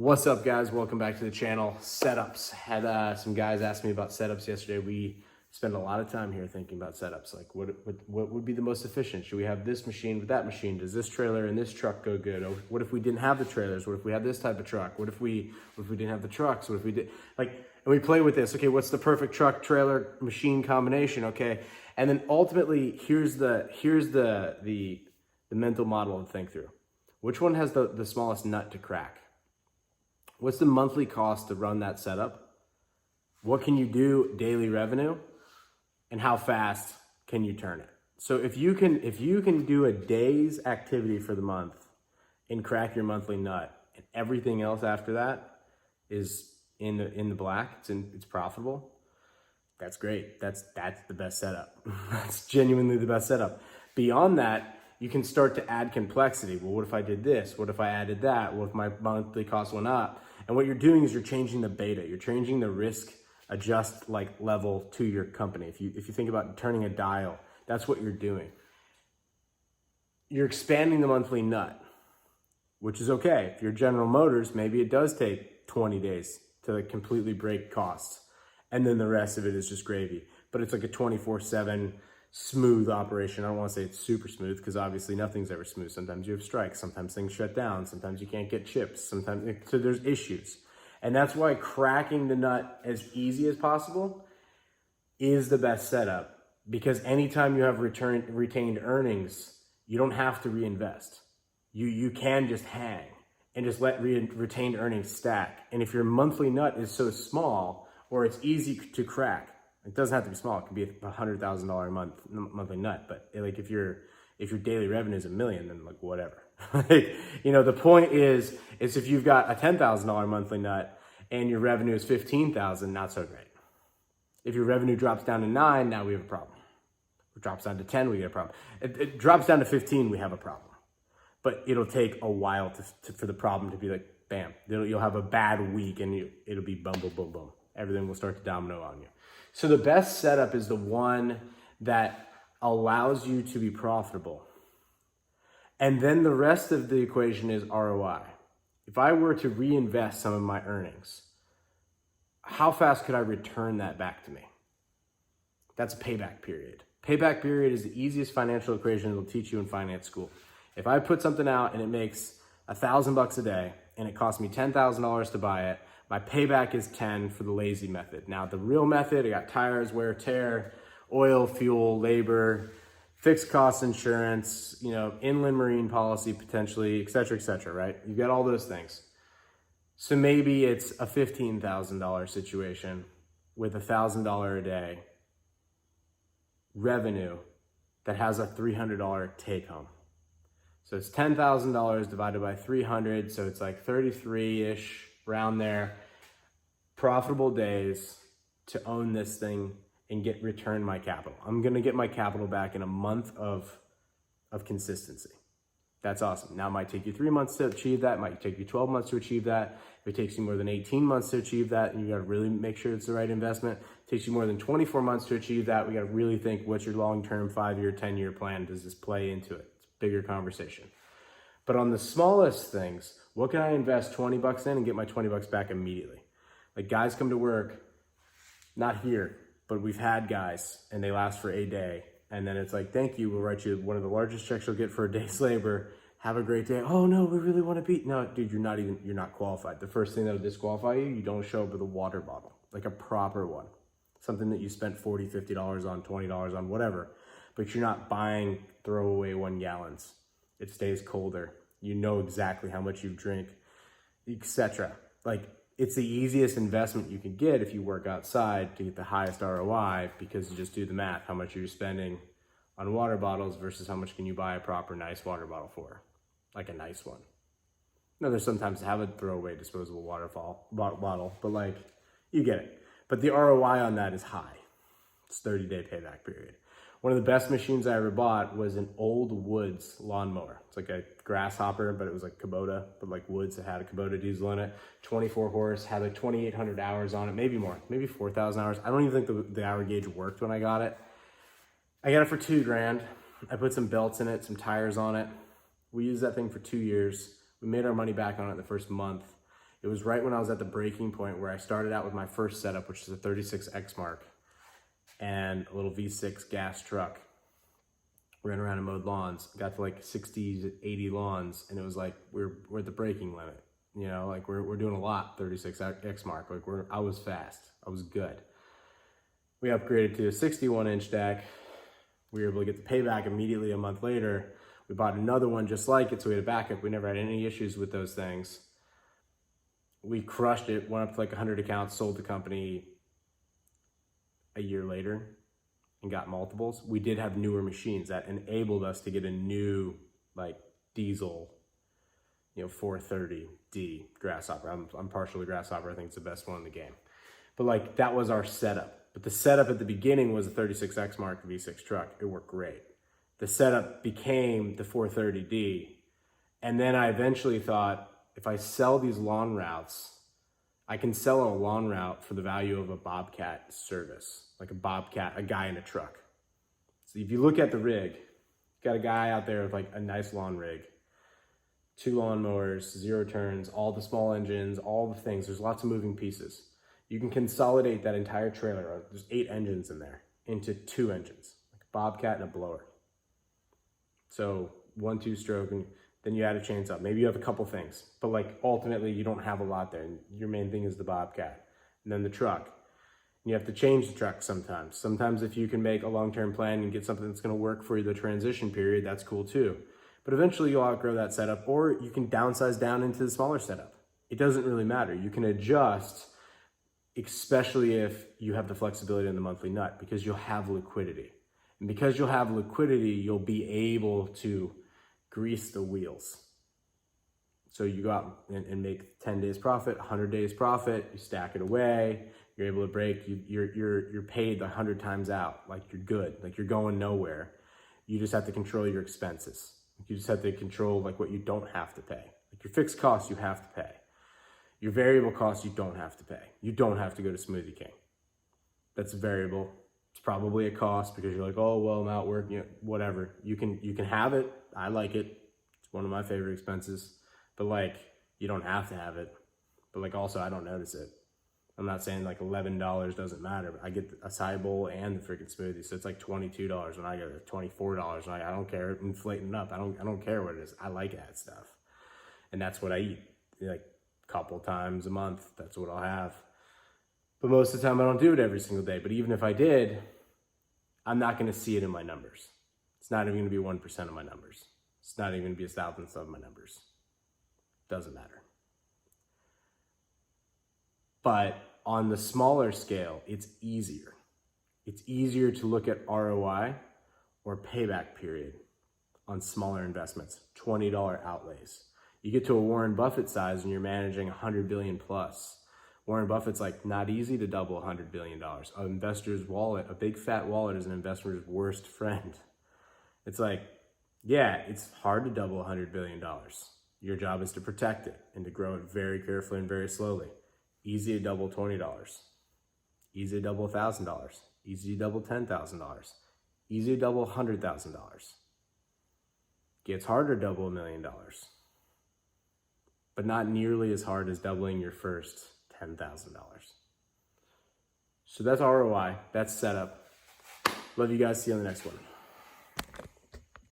What's up, guys? Welcome back to the channel. Setups. Had some guys ask me about setups yesterday. We spend a lot of time here thinking about setups. Like what would be the most efficient? Should we have this machine with that machine? Does this trailer and this truck go good? Or what if we didn't have the trailers? What if we had this type of truck? What if we didn't have the trucks? What if we did and we play with this? Okay, what's the perfect truck trailer machine combination? Okay. And then ultimately here's the mental model to think through. Which one has the smallest nut to crack? What's the monthly cost to run that setup? What can you do daily revenue? And how fast can you turn it? So if you can do a day's activity for the month and crack your monthly nut, and everything else after that is in the black, it's profitable, that's great. That's the best setup. That's genuinely the best setup. Beyond that, you can start to add complexity. Well, what if I did this? What if I added that? What if my monthly cost went up? And what you're doing is you're changing the beta. You're changing the risk adjust level to your company. If you think about turning a dial, that's what you're doing. You're expanding the monthly nut, which is okay. If you're General Motors, maybe it does take 20 days to completely break costs. And then the rest of it is just gravy. But it's like a 24/7 smooth operation. I don't want to say it's super smooth because obviously nothing's ever smooth. Sometimes you have strikes, sometimes things shut down, sometimes you can't get chips, so there's issues. And that's why cracking the nut as easy as possible is the best setup, because anytime you have retained earnings, you don't have to reinvest. You can just hang and just let retained earnings stack. And if your monthly nut is so small, or it's easy to crack, it doesn't have to be small. It could be a $100,000 a month monthly nut. But like if your daily revenue is $1 million, then like whatever. The point is if you've got a $10,000 monthly nut and your revenue is 15,000, not so great. If your revenue drops down to 9, now we have a problem. If it drops down to 10, we get a problem. It drops down to 15, we have a problem. But it'll take a while for the problem to be like, bam. You'll have a bad week and it'll be boom, boom, boom, boom. Everything will start to domino on you. So the best setup is the one that allows you to be profitable. And then the rest of the equation is ROI. If I were to reinvest some of my earnings, how fast could I return that back to me? That's a payback period. Payback period is the easiest financial equation it'll teach you in finance school. If I put something out and it makes $1,000 a day and it costs me $10,000 to buy it, my payback is 10 for the lazy method. Now the real method, I got tires, wear, tear, oil, fuel, labor, fixed cost insurance, inland marine policy potentially, et cetera, right? You got all those things. So maybe it's a $15,000 situation with $1,000 a day revenue that has a $300 take home. So it's $10,000 divided by 300. So it's like 33-ish, around there. Profitable days to own this thing and return my capital. I'm going to get my capital back in a month of consistency. That's awesome. Now it might take you 3 months to achieve that. It might take you 12 months to achieve that. If it takes you more than 18 months to achieve that, and you got to really make sure it's the right investment. It takes you more than 24 months to achieve that. We got to really think, what's your long-term 5-year, 10-year plan? Does this play into it? It's a bigger conversation. But on the smallest things, what can I invest 20 bucks in and get my 20 bucks back immediately? Like guys come to work, not here, but we've had guys and they last for a day. And then it's like, thank you, we'll write you one of the largest checks you'll get for a day's labor. Have a great day. Oh no, we really want to beat. No, dude, you're not qualified. The first thing that'll disqualify you, you don't show up with a water bottle, like a proper one. Something that you spent $40, $50 on, $20 on, whatever. But you're not buying throwaway 1 gallons. It stays colder. You know exactly how much you drink, etc. Like it's the easiest investment you can get if you work outside to get the highest ROI, because you just do the math, how much you're spending on water bottles versus how much can you buy a proper nice water bottle for, like a nice one. Now there's sometimes have a throwaway disposable water bottle, but like you get it. But the ROI on that is high. It's 30-day payback period. One of the best machines I ever bought was an old Woods lawnmower. It's like a grasshopper, but it was like Kubota, but like Woods. It had a Kubota diesel in it, 24 horse, had like 2,800 hours on it, maybe more, maybe 4,000 hours. I don't even think the hour gauge worked when I got it. I got it for $2,000. I put some belts in it, some tires on it. We used that thing for 2 years. We made our money back on it the first month. It was right when I was at the breaking point where I started out with my first setup, which is a 36X Mark and a little V6 gas truck. Ran around and mowed lawns, got to like 60 to 80 lawns, and it was like, we're at the braking limit. You know, like we're doing a lot, 36X Mark. Like I was fast, I was good. We upgraded to a 61-inch deck. We were able to get the payback immediately a month later. We bought another one just like it, so we had a backup. We never had any issues with those things. We crushed it, went up to like 100 accounts, sold the company a year later and got multiples. We did have newer machines that enabled us to get a new like diesel, 430D Grasshopper. I'm partially Grasshopper. I think it's the best one in the game. But like that was our setup. But the setup at the beginning was a 36X Mark V6 truck. It worked great. The setup became the 430D. And then I eventually thought, if I sell these lawn routes, I can sell a lawn route for the value of a Bobcat service, like a Bobcat, a guy in a truck. So if you look at the rig, got a guy out there with like a nice lawn rig, 2 lawnmowers, 0 turns, all the small engines, all the things. There's lots of moving pieces. You can consolidate that entire trailer, there's 8 engines in there, into 2 engines, like a Bobcat and a blower. So 1, 2 stroke, and then you add a chainsaw. Maybe you have a couple things, but like ultimately you don't have a lot there. Your main thing is the Bobcat, and then the truck. And you have to change the truck sometimes. Sometimes if you can make a long-term plan and get something that's gonna work for the transition period, that's cool too. But eventually you'll outgrow that setup, or you can downsize down into the smaller setup. It doesn't really matter. You can adjust, especially if you have the flexibility in the monthly nut, because you'll have liquidity. And because you'll have liquidity, you'll be able to grease the wheels. So you go out and make 10 days profit, 100 days profit, you stack it away, you're able to break, you're paid 100 times out, like you're good, like you're going nowhere. You just have to control your expenses. You just have to control like what you don't have to pay. Like your fixed costs you have to pay. Your variable costs you don't have to pay. You don't have to go to Smoothie King. That's a variable. It's probably a cost because you're like, oh, well, I'm out working, whatever. You can have it. I like it. It's one of my favorite expenses. But like, you don't have to have it. But like also, I don't notice it. I'm not saying like $11 doesn't matter, but I get a acai bowl and the freaking smoothie. So it's like $22 when I get it, $24. And I don't care, inflating it up. I don't care what it is. I like that stuff. And that's what I eat. Like a couple times a month, that's what I'll have. But most of the time I don't do it every single day. But even if I did, I'm not gonna see it in my numbers. It's not even gonna be 1% of my numbers. It's not even gonna be 1,000th of my numbers. Doesn't matter. But on the smaller scale, it's easier. It's easier to look at ROI or payback period on smaller investments, $20 outlays. You get to a Warren Buffett size and you're managing 100 billion plus. Warren Buffett's like, not easy to double $100 billion. An investor's wallet, a big fat wallet is an investor's worst friend. It's like, yeah, it's hard to double $100 billion. Your job is to protect it and to grow it very carefully and very slowly. Easy to double $20. Easy to double $1,000. Easy to double $10,000. Easy to double $100,000. Gets harder to double $1 million. But not nearly as hard as doubling your first $10,000. So that's ROI. That's setup. Love you guys. See you on the next one.